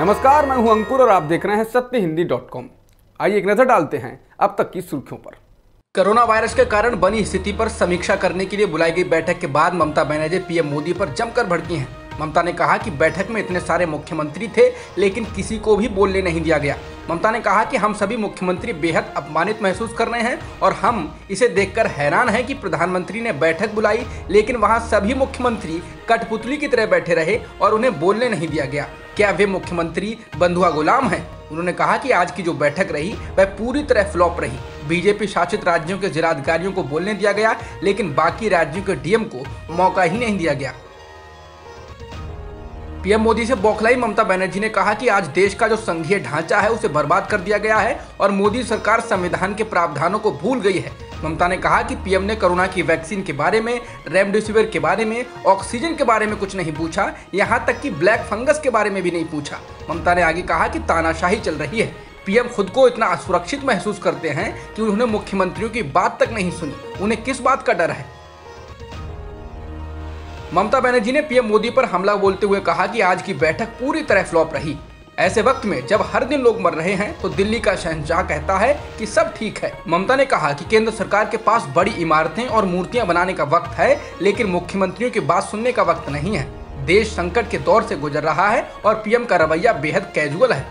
नमस्कार, मैं हूं अंकुर और आप देख रहे हैं सत्यहिंदी.com। आइए एक नजर डालते हैं अब तक की सुर्खियों पर। कोरोना वायरस के कारण बनी स्थिति पर समीक्षा करने के लिए बुलाई गई बैठक के बाद ममता बनर्जी पीएम मोदी पर जमकर भड़की हैं। ममता ने कहा कि बैठक में इतने सारे मुख्यमंत्री थे लेकिन किसी को भी बोलने नहीं दिया गया। ममता ने कहा कि हम सभी मुख्यमंत्री बेहद अपमानित महसूस कर रहे हैं और हम इसे देखकर हैरान हैं कि प्रधानमंत्री ने बैठक बुलाई लेकिन वहां सभी मुख्यमंत्री कठपुतली की तरह बैठे रहे और उन्हें बोलने नहीं दिया गया। क्या वे मुख्यमंत्री बंधुआ गुलाम हैं? उन्होंने कहा कि आज की जो बैठक रही वह पूरी तरह फ्लॉप रही। बीजेपी शासित राज्यों के जिलाधिकारियों को बोलने दिया गया लेकिन बाकी राज्यों के डीएम को मौका ही नहीं दिया गया। पीएम मोदी से बौखलाई ममता बनर्जी ने कहा कि आज देश का जो संघीय ढांचा है उसे बर्बाद कर दिया गया है और मोदी सरकार संविधान के प्रावधानों को भूल गई है। ममता ने कहा कि पीएम ने कोरोना की वैक्सीन के बारे में, रेमडेसिविर के बारे में, ऑक्सीजन के बारे में कुछ नहीं पूछा, यहां तक कि ब्लैक फंगस के बारे में भी नहीं पूछा। ममता ने आगे कहा कि तानाशाही चल रही है। पीएम खुद को इतना असुरक्षित महसूस करते हैं कि उन्होंने मुख्यमंत्रियों की बात तक नहीं सुनी। उन्हें किस बात का डर है? ममता बनर्जी ने पीएम मोदी पर हमला बोलते हुए कहा कि आज की बैठक पूरी तरह फ्लॉप रही। ऐसे वक्त में जब हर दिन लोग मर रहे हैं तो दिल्ली का शहंशाह कहता है कि सब ठीक है। ममता ने कहा कि केंद्र सरकार के पास बड़ी इमारतें और मूर्तियां बनाने का वक्त है लेकिन मुख्यमंत्रियों की बात सुनने का वक्त नहीं है। देश संकट के दौर से गुजर रहा है और पीएम का रवैया बेहद कैजुअल है।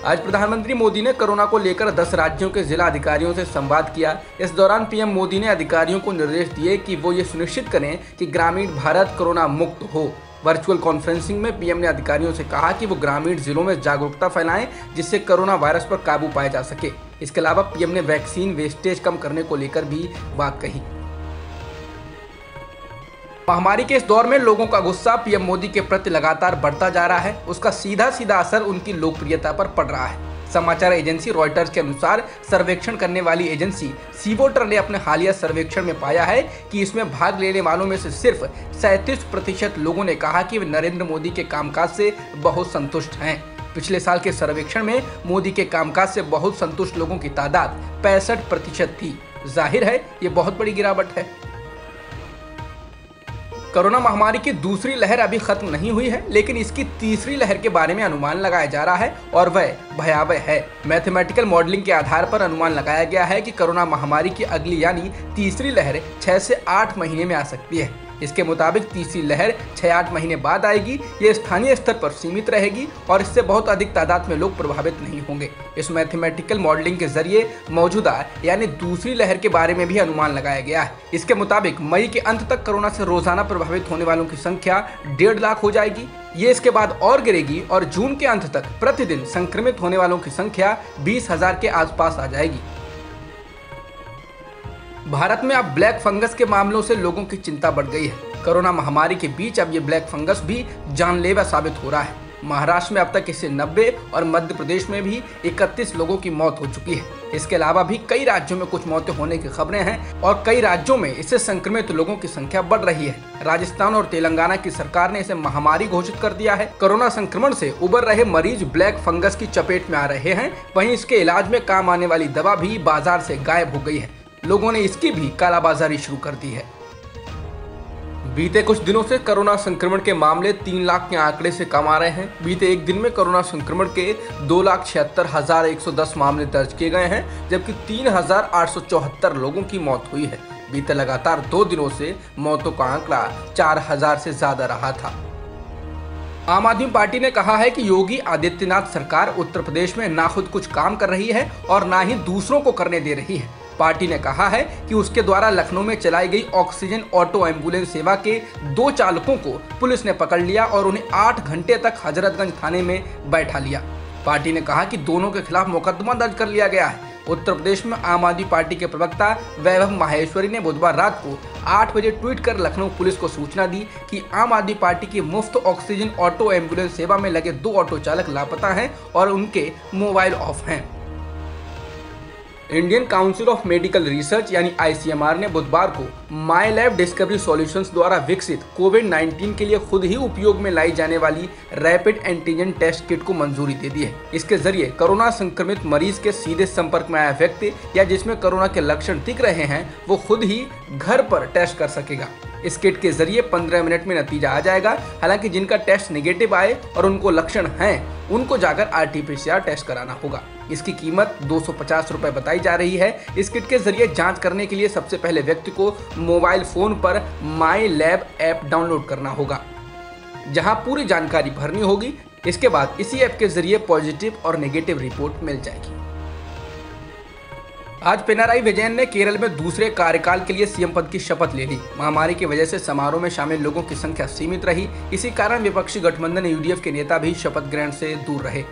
आज प्रधानमंत्री मोदी ने कोरोना को लेकर 10 राज्यों के जिला अधिकारियों से संवाद किया। इस दौरान पीएम मोदी ने अधिकारियों को निर्देश दिए कि वो ये सुनिश्चित करें कि ग्रामीण भारत कोरोना मुक्त हो। वर्चुअल कॉन्फ्रेंसिंग में पीएम ने अधिकारियों से कहा कि वो ग्रामीण जिलों में जागरूकता फैलाएं जिससे कोरोना वायरस पर काबू पाया जा सके। इसके अलावा पीएम ने वैक्सीन वेस्टेज कम करने को लेकर भी बात कही। महामारी के इस दौर में लोगों का गुस्सा पीएम मोदी के प्रति लगातार बढ़ता जा रहा है। उसका सीधा सीधा असर उनकी लोकप्रियता पर पड़ रहा है। समाचार एजेंसी रॉयटर्स के अनुसार सर्वेक्षण करने वाली एजेंसी सीवोटर ने अपने हालिया सर्वेक्षण में पाया है कि इसमें भाग लेने वालों में से सिर्फ 37% लोगों ने कहा कि वे नरेंद्र मोदी के कामकाज से बहुत संतुष्ट हैं। पिछले साल के सर्वेक्षण में मोदी के कामकाज से बहुत संतुष्ट लोगों की तादाद 65% थी। जाहिर है ये बहुत बड़ी गिरावट है। कोरोना महामारी की दूसरी लहर अभी खत्म नहीं हुई है लेकिन इसकी तीसरी लहर के बारे में अनुमान लगाया जा रहा है और वह भयावह है। मैथमेटिकल मॉडलिंग के आधार पर अनुमान लगाया गया है कि कोरोना महामारी की अगली यानी तीसरी लहर 6 से 8 महीने में आ सकती है। इसके मुताबिक तीसरी लहर 6-8 महीने बाद आएगी। ये स्थानीय स्तर पर सीमित रहेगी और इससे बहुत अधिक तादाद में लोग प्रभावित नहीं होंगे। इस मैथमेटिकल मॉडलिंग के जरिए मौजूदा यानी दूसरी लहर के बारे में भी अनुमान लगाया गया है। इसके मुताबिक मई के अंत तक कोरोना से रोजाना प्रभावित होने वालों की संख्या 1.5 लाख हो जाएगी। ये इसके बाद और गिरेगी और जून के अंत तक प्रतिदिन संक्रमित होने वालों की संख्या 20,000 के आसपास आ जाएगी। भारत में अब ब्लैक फंगस के मामलों से लोगों की चिंता बढ़ गई है। कोरोना महामारी के बीच अब ये ब्लैक फंगस भी जानलेवा साबित हो रहा है। महाराष्ट्र में अब तक इससे 90 और मध्य प्रदेश में भी 31 लोगों की मौत हो चुकी है। इसके अलावा भी कई राज्यों में कुछ मौतें होने की खबरें हैं और कई राज्यों में इससे संक्रमित लोगों की संख्या बढ़ रही है। राजस्थान और तेलंगाना की सरकार ने इसे महामारी घोषित कर दिया है। कोरोना संक्रमण से उबर रहे मरीज ब्लैक फंगस की चपेट में आ रहे हैं। वहीं इसके इलाज में काम आने वाली दवा भी बाजार से गायब हो गई है। लोगों ने इसकी भी कालाबाजारी शुरू कर दी है। बीते कुछ दिनों से कोरोना संक्रमण के मामले 3 लाख के आंकड़े से कम आ रहे हैं। बीते एक दिन में कोरोना संक्रमण के 2,76,110 मामले दर्ज किए गए हैं जबकि 3,874 लोगों की मौत हुई है। बीते लगातार 2 दिनों से मौतों का आंकड़ा 4,000 से ज्यादा रहा था। आम आदमी पार्टी ने कहा है कि योगी आदित्यनाथ सरकार उत्तर प्रदेश में ना खुद कुछ काम कर रही है और ना ही दूसरों को करने दे रही है। पार्टी ने कहा है कि उसके द्वारा लखनऊ में चलाई गई ऑक्सीजन ऑटो एम्बुलेंस सेवा के 2 चालकों को पुलिस ने पकड़ लिया और उन्हें 8 घंटे तक हजरतगंज थाने में बैठा लिया। पार्टी ने कहा कि दोनों के खिलाफ मुकदमा दर्ज कर लिया गया है। उत्तर प्रदेश में आम आदमी पार्टी के प्रवक्ता वैभव माहेश्वरी ने बुधवार रात को 8 बजे ट्वीट कर लखनऊ पुलिस को सूचना दी कि आम आदमी पार्टी की मुफ्त ऑक्सीजन ऑटो एम्बुलेंस सेवा में लगे 2 ऑटो चालक लापता हैं और उनके मोबाइल ऑफ हैं। Indian council of medical research यानी ICMR ने बुधवार को माई लैब डिस्कवरी सॉल्यूशंस द्वारा विकसित कोविड-19 के लिए खुद ही उपयोग में लाई जाने वाली रैपिड एंटीजन टेस्ट किट को मंजूरी दे दी है। इसके जरिए कोरोना संक्रमित मरीज के सीधे संपर्क में आया व्यक्ति या जिसमें कोरोना के लक्षण दिख रहे हैं वो खुद ही घर पर टेस्ट कर सकेगा। इस किट के जरिए 15 मिनट में नतीजा आ जाएगा। हालांकि जिनका टेस्ट नेगेटिव आए और उनको लक्षण हैं, उनको जाकर RT-PCR टेस्ट कराना होगा। इसकी कीमत 250 रुपए बताई जा रही है। इस किट के जरिए जांच करने के लिए सबसे पहले व्यक्ति को मोबाइल फोन पर माई लैब ऐप डाउनलोड करना होगा, जहां पूरी जानकारी भरनी होगी। इसके बाद इसी ऐप के जरिए पॉजिटिव और नेगेटिव रिपोर्ट मिल जाएगी। आज पिनाराई विजयन ने केरल में दूसरे कार्यकाल के लिए सीएम पद की शपथ ले ली। महामारी की वजह से समारोह में शामिल लोगों की संख्या सीमित रही। इसी कारण विपक्षी गठबंधन UDF के नेता भी शपथ ग्रहण से दूर रहे।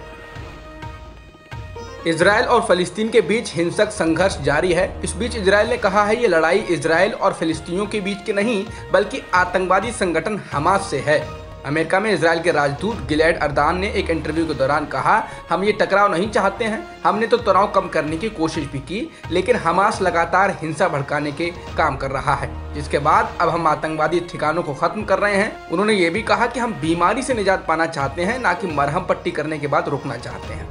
इजरायल और फिलिस्तीन के बीच हिंसक संघर्ष जारी है। इस बीच इजरायल ने कहा है ये लड़ाई इजरायल और फिलिस्तीनियों के बीच की नहीं, बल्कि आतंकवादी संगठन हमास से है। अमेरिका में इजरायल के राजदूत गिलैड अर्दान ने एक इंटरव्यू के दौरान कहा, हम ये टकराव नहीं चाहते हैं। हमने तो तनाव कम करने की कोशिश भी की, लेकिन हमास लगातार हिंसा भड़काने के काम कर रहा है, जिसके बाद अब हम आतंकवादी ठिकानों को खत्म कर रहे हैं। उन्होंने ये भी कहा कि हम बीमारी से निजात पाना चाहते हैं, ना कि मरहम पट्टी करने के बाद रुकना चाहते हैं।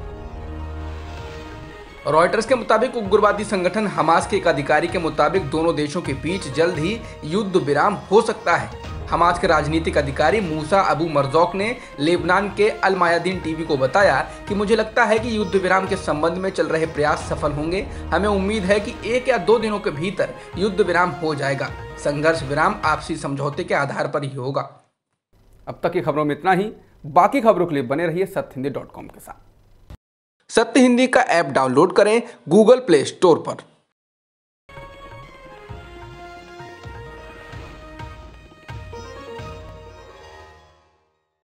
रॉयटर्स के मुताबिक उग्रवादी संगठन हमास के एक अधिकारी के मुताबिक दोनों देशों के बीच जल्द ही युद्ध विराम हो सकता है। हमास के राजनीतिक अधिकारी मूसा अबू मरजौक ने लेबनान के अल मायादीन टीवी को बताया कि मुझे लगता है कि युद्ध विराम के संबंध में चल रहे प्रयास सफल होंगे। हमें उम्मीद है कि 1 या 2 दिनों के भीतर युद्ध विराम हो जाएगा। संघर्ष विराम आपसी समझौते के आधार पर ही होगा। अब तक की खबरों में इतना ही। बाकी खबरों के लिए बने रहिए सत्यहिंदी.com के साथ। सत्य हिंदी का ऐप डाउनलोड करें गूगल प्ले स्टोर पर।